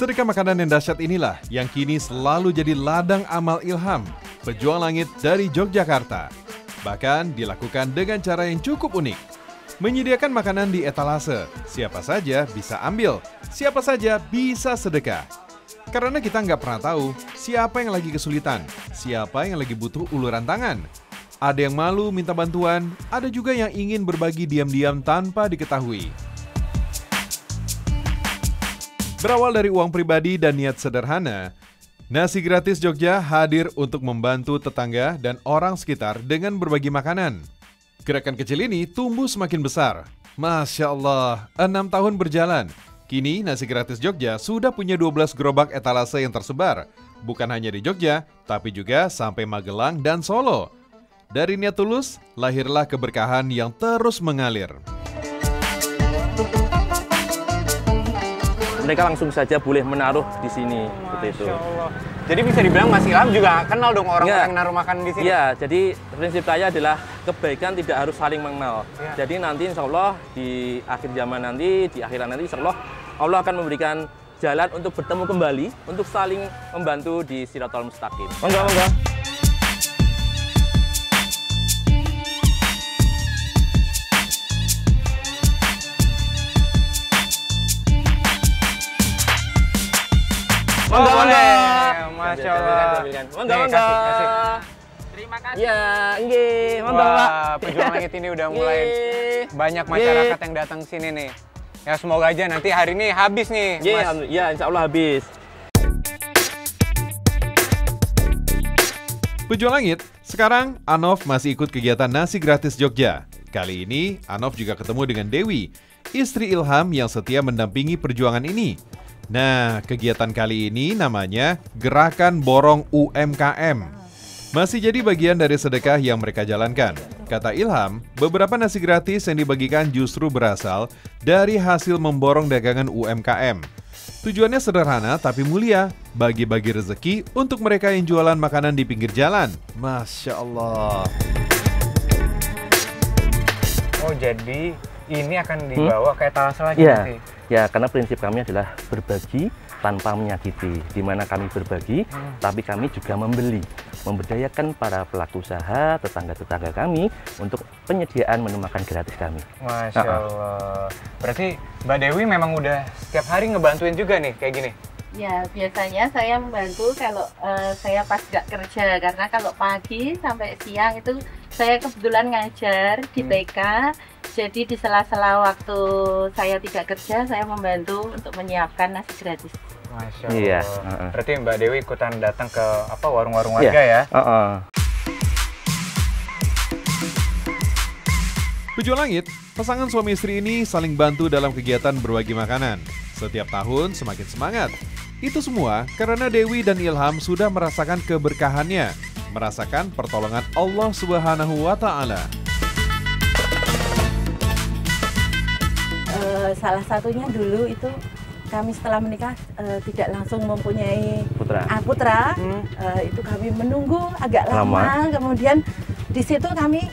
Sedekah makanan yang dahsyat inilah yang kini selalu jadi ladang amal Ilham, pejuang langit dari Yogyakarta. Bahkan dilakukan dengan cara yang cukup unik. Menyediakan makanan di etalase, siapa saja bisa ambil, siapa saja bisa sedekah. Karena kita nggak pernah tahu siapa yang lagi kesulitan, siapa yang lagi butuh uluran tangan. Ada yang malu minta bantuan, ada juga yang ingin berbagi diam-diam tanpa diketahui. Berawal dari uang pribadi dan niat sederhana, Nasi Gratis Jogja hadir untuk membantu tetangga dan orang sekitar dengan berbagi makanan. Gerakan kecil ini tumbuh semakin besar. Masya Allah, 6 tahun berjalan. Kini Nasi Gratis Jogja sudah punya 12 gerobak etalase yang tersebar. Bukan hanya di Jogja, tapi juga sampai Magelang dan Solo. Dari niat tulus, lahirlah keberkahan yang terus mengalir. Mereka langsung saja boleh menaruh di sini, seperti itu. Jadi bisa dibilang Mas Ilham juga kenal dong orang-orang yang naruh makan di sini? Iya, jadi prinsip saya adalah kebaikan tidak harus saling mengenal. Ya. Jadi nanti insya Allah di akhir zaman nanti, di akhirat nanti insya Allah akan memberikan jalan untuk bertemu kembali, untuk saling membantu di Shirathul Mustaqim. Monggo, monggo. Monggo, boleh. Masya Allah. Monggo, monggo. Terima kasih. Ya, nggih. Monggo, Pak. Pejuang Langit ini udah mulai banyak masyarakat yang datang sini nih. Ya semoga aja nanti hari ini habis nih, Mas. Ya, insya Allah habis. Pejuang Langit, sekarang Anov masih ikut kegiatan Nasi Gratis Jogja. Kali ini Anov juga ketemu dengan Dewi, istri Ilham yang setia mendampingi perjuangan ini. Nah, kegiatan kali ini namanya Gerakan Borong UMKM. Masih jadi bagian dari sedekah yang mereka jalankan. Kata Ilham, beberapa nasi gratis yang dibagikan justru berasal dari hasil memborong dagangan UMKM. Tujuannya sederhana tapi mulia, bagi-bagi rezeki untuk mereka yang jualan makanan di pinggir jalan. Masya Allah. Oh, jadi ini akan dibawa ke etalase lagi nanti? Ya, karena prinsip kami adalah berbagi tanpa menyakiti. Di mana kami berbagi, tapi kami juga membeli. Memberdayakan para pelaku usaha, tetangga-tetangga kami untuk penyediaan menu makan gratis kami. Masya Allah. Berarti Mbak Dewi memang udah setiap hari ngebantuin juga nih kayak gini? Ya, biasanya saya membantu kalau saya pas nggak kerja. Karena kalau pagi sampai siang itu saya kebetulan ngajar di TK. Jadi di sela-sela waktu saya tidak kerja, saya membantu untuk menyiapkan nasi gratis. Masya Allah. Iya. Berarti Mbak Dewi ikutan datang ke warung-warung warga ya? Pejuang Langit, pasangan suami istri ini saling bantu dalam kegiatan berbagi makanan. Setiap tahun semakin semangat. Itu semua karena Dewi dan Ilham sudah merasakan keberkahannya, merasakan pertolongan Allah Subhanahu wa Ta'ala. Salah satunya dulu itu kami setelah menikah tidak langsung mempunyai putra. Itu kami menunggu agak lama. Kemudian di situ kami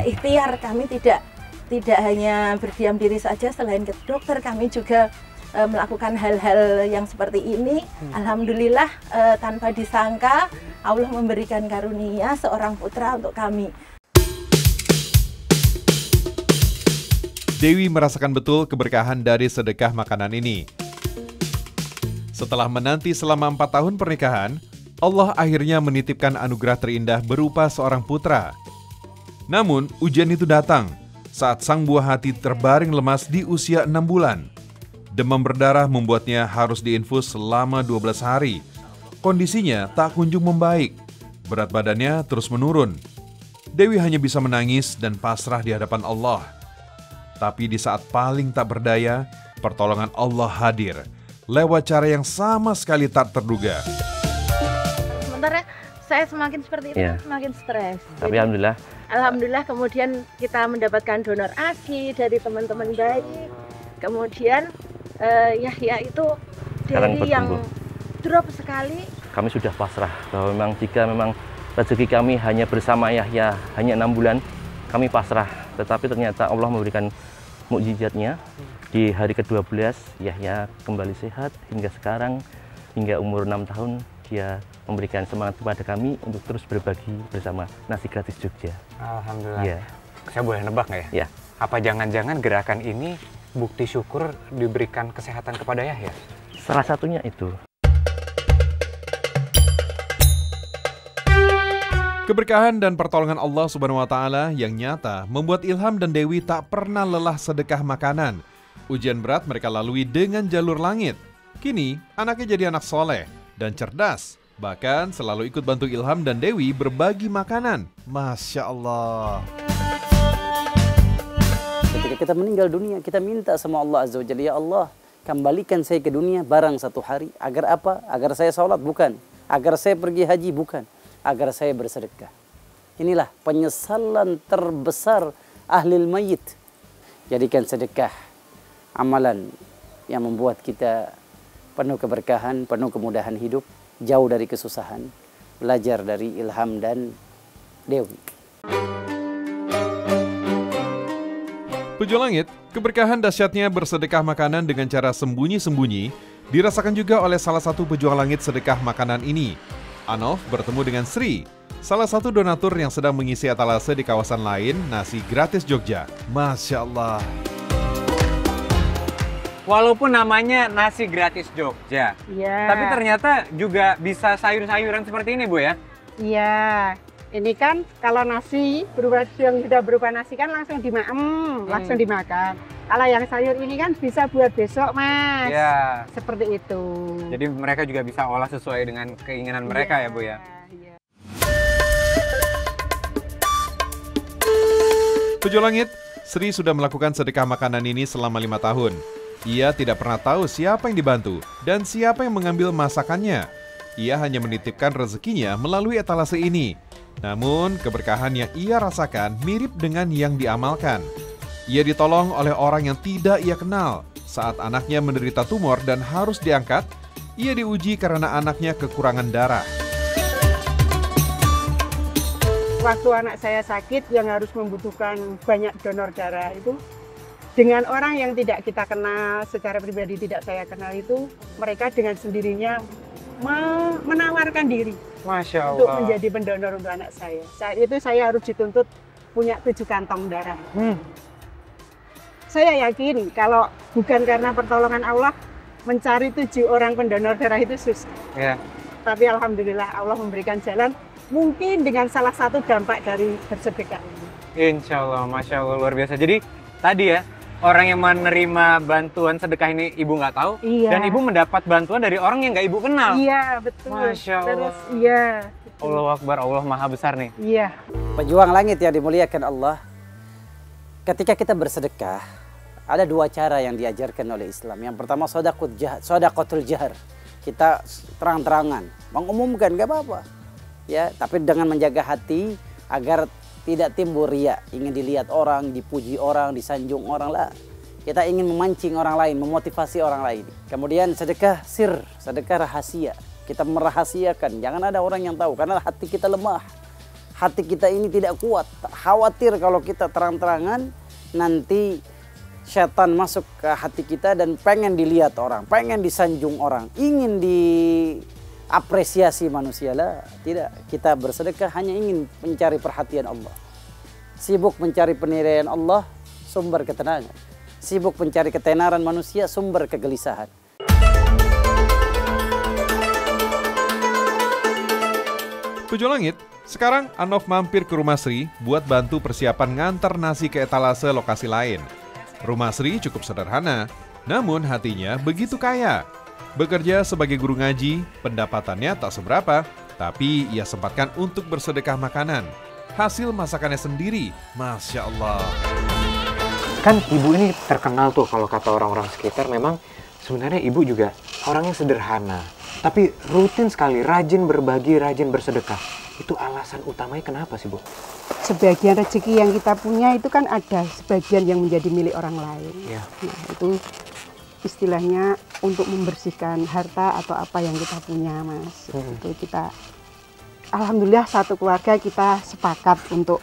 ikhtiar kami tidak hanya berdiam diri saja, selain ke dokter kami juga melakukan hal-hal yang seperti ini. Alhamdulillah tanpa disangka Allah memberikan karunia seorang putra untuk kami. Dewi merasakan betul keberkahan dari sedekah makanan ini. Setelah menanti selama 4 tahun pernikahan, Allah akhirnya menitipkan anugerah terindah berupa seorang putra. Namun, ujian itu datang saat sang buah hati terbaring lemas di usia 6 bulan. Demam berdarah membuatnya harus diinfus selama 12 hari. Kondisinya tak kunjung membaik. Berat badannya terus menurun. Dewi hanya bisa menangis dan pasrah di hadapan Allah. Tapi di saat paling tak berdaya, pertolongan Allah hadir lewat cara yang sama sekali tak terduga. Sementara saya semakin seperti itu, semakin stres. Tapi Alhamdulillah kemudian kita mendapatkan donor ASI dari teman-teman baik. Kemudian Yahya itu dari yang drop sekali. Kami sudah pasrah bahwa memang jika memang rezeki kami hanya bersama Yahya hanya 6 bulan, kami pasrah. Tetapi ternyata Allah memberikan mukjizatnya. Di hari ke-12 Yahya kembali sehat hingga sekarang, hingga umur 6 tahun dia memberikan semangat kepada kami untuk terus berbagi bersama Nasi Gratis Jogja. Alhamdulillah. Ya. Saya boleh nebak nggak ya? Ya. Apa jangan-jangan gerakan ini bukti syukur diberikan kesehatan kepada Yahya? Salah satunya itu. Keberkahan dan pertolongan Allah Subhanahu wa Ta'ala yang nyata membuat Ilham dan Dewi tak pernah lelah sedekah makanan. Ujian berat mereka lalui dengan jalur langit. Kini, anaknya jadi anak soleh dan cerdas. Bahkan selalu ikut bantu Ilham dan Dewi berbagi makanan. Masya Allah. Ketika kita meninggal dunia, kita minta sama Allah Azza wa Jalla, ya Allah, kembalikan saya ke dunia barang satu hari. Agar apa? Agar saya sholat? Bukan. Agar saya pergi haji? Bukan. Agar saya bersedekah. Inilah penyesalan terbesar ahlil mayit. Jadikan sedekah amalan yang membuat kita penuh keberkahan, penuh kemudahan hidup, jauh dari kesusahan. Belajar dari Ilham dan Dewi. Pujo langit, keberkahan dahsyatnya bersedekah makanan dengan cara sembunyi-sembunyi dirasakan juga oleh salah satu pejuang langit sedekah makanan ini. Anof bertemu dengan Sri, salah satu donatur yang sedang mengisi etalase di kawasan lain Nasi Gratis Jogja. Masya Allah. Walaupun namanya Nasi Gratis Jogja, tapi ternyata juga bisa sayur-sayuran seperti ini, Bu ya? Iya, ini kan kalau nasi yang sudah berupa nasi kan langsung langsung dimakan. Kalau yang sayur ini kan bisa buat besok, Mas. Iya. Seperti itu. Jadi mereka juga bisa olah sesuai dengan keinginan mereka ya, Bu ya? Iya. Pujo langit, Sri sudah melakukan sedekah makanan ini selama 5 tahun. Ia tidak pernah tahu siapa yang dibantu dan siapa yang mengambil masakannya. Ia hanya menitipkan rezekinya melalui etalase ini. Namun, keberkahan yang ia rasakan mirip dengan yang diamalkan. Ia ditolong oleh orang yang tidak ia kenal. Saat anaknya menderita tumor dan harus diangkat, ia diuji karena anaknya kekurangan darah. Waktu anak saya sakit yang harus membutuhkan banyak donor darah itu, dengan orang yang tidak kita kenal, secara pribadi tidak saya kenal itu, mereka dengan sendirinya menawarkan diri. Masya Allah. Untuk menjadi pendonor untuk anak saya. Saat itu saya harus dituntut punya 7 kantong darah. Saya yakin kalau bukan karena pertolongan Allah, mencari 7 orang pendonor darah itu susah. Ya. Tapi alhamdulillah Allah memberikan jalan, mungkin dengan salah satu dampak dari bersedekah ini. Insya Allah, Masya Allah, luar biasa. Jadi tadi ya, orang yang menerima bantuan sedekah ini ibu nggak tahu, dan ibu mendapat bantuan dari orang yang nggak ibu kenal. Iya, betul. Masya Allah. Terus, iya. Allahu Akbar, Allah Maha Besar nih. Iya. Pejuang langit yang dimuliakan Allah, ketika kita bersedekah, ada 2 cara yang diajarkan oleh Islam. Yang pertama, shadaqatul jahr. Kita terang-terangan, mengumumkan, gak apa-apa. Ya, tapi dengan menjaga hati agar tidak timbul riya, ingin dilihat orang, dipuji orang, disanjung orang lah. Kita ingin memancing orang lain, memotivasi orang lain. Kemudian sedekah sir, sedekah rahasia. Kita merahasiakan, jangan ada orang yang tahu karena hati kita lemah. Hati kita ini tidak kuat. Khawatir kalau kita terang-terangan nanti setan masuk ke hati kita dan pengen dilihat orang, pengen disanjung orang, ingin apresiasi manusia lah. Tidak, kita bersedekah hanya ingin mencari perhatian Allah. Sibuk mencari penilaian Allah, sumber ketenangan. Sibuk mencari ketenaran manusia, sumber kegelisahan. Pujo langit, sekarang Anof mampir ke rumah Sri buat bantu persiapan ngantar nasi ke etalase lokasi lain. Rumah Sri cukup sederhana, namun hatinya begitu kaya. Bekerja sebagai guru ngaji, pendapatannya tak seberapa, tapi ia sempatkan untuk bersedekah makanan. Hasil masakannya sendiri, Masya Allah. Kan ibu ini terkenal tuh kalau kata orang-orang sekitar, memang sebenarnya ibu juga orangnya sederhana. Tapi rutin sekali, rajin berbagi, rajin bersedekah. Itu alasan utamanya kenapa sih, Bu? Sebagian rezeki yang kita punya itu kan ada sebagian yang menjadi milik orang lain. Ya. Nah, itu istilahnya untuk membersihkan harta atau apa yang kita punya, Mas. Itu kita, alhamdulillah satu keluarga kita sepakat untuk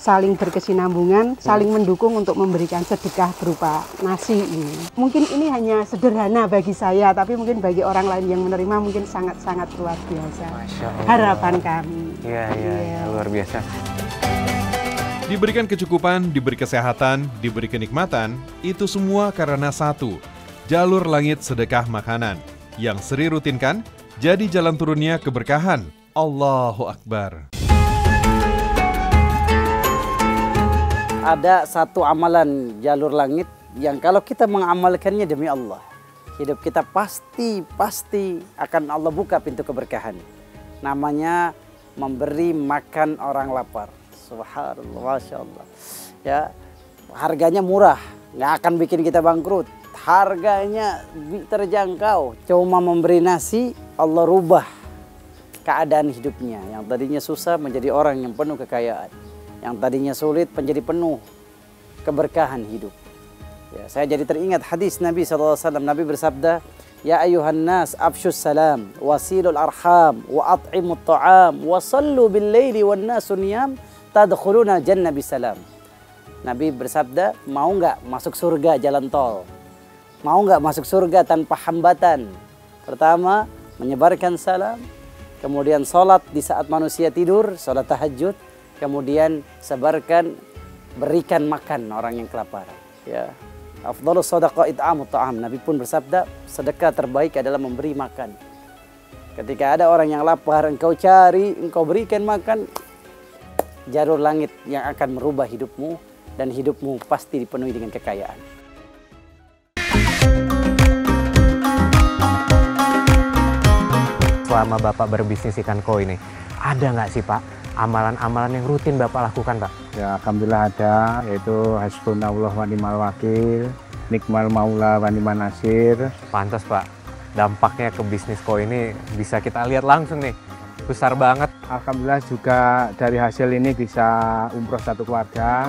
saling berkesinambungan, saling mendukung untuk memberikan sedekah berupa nasi ini. Mungkin ini hanya sederhana bagi saya, tapi mungkin bagi orang lain yang menerima mungkin sangat-sangat luar biasa. Masya Allah. Harapan kami. Iya, luar biasa. Diberikan kecukupan, diberi kesehatan, diberi kenikmatan, itu semua karena satu, jalur langit sedekah makanan, yang Sri rutinkan jadi jalan turunnya keberkahan. Allahu Akbar. Ada satu amalan jalur langit yang kalau kita mengamalkannya demi Allah, hidup kita pasti akan Allah buka pintu keberkahan. Namanya memberi makan orang lapar. Subhanallah, Masya Allah. Ya, harganya murah, nggak akan bikin kita bangkrut. Harganya terjangkau. Cuma memberi nasi, Allah rubah keadaan hidupnya. Yang tadinya susah menjadi orang yang penuh kekayaan. Yang tadinya sulit menjadi penuh keberkahan hidup. Ya, saya jadi teringat hadis Nabi SAW. Nabi bersabda, Ya ayuhan nas afshus salam, wasilul arham, wa at'imut ta'am, wa sallu bil layli wan nasu niyam, tadkhuluna jannah bisalam. Nabi bersabda, mau nggak masuk surga jalan tol? Mau nggak masuk surga tanpa hambatan? Pertama, menyebarkan salam, kemudian sholat di saat manusia tidur, sholat tahajud, kemudian sebarkan, berikan makan orang yang kelaparan. Ya, afdhalus shadaqah it'amut ta'am. Nabi pun bersabda, sedekah terbaik adalah memberi makan. Ketika ada orang yang lapar, engkau cari, engkau berikan makan, jalur langit yang akan merubah hidupmu dan hidupmu pasti dipenuhi dengan kekayaan. Selama Bapak berbisnis ikan koi ini, ada nggak sih Pak amalan-amalan yang rutin Bapak lakukan Pak? Ya, alhamdulillah ada, yaitu hasbunallah wa ni'mal wakil, nikmal maula wa ni'man nasir. Pantas Pak, dampaknya ke bisnis koi ini bisa kita lihat langsung nih, besar banget. Alhamdulillah juga dari hasil ini bisa umroh satu keluarga.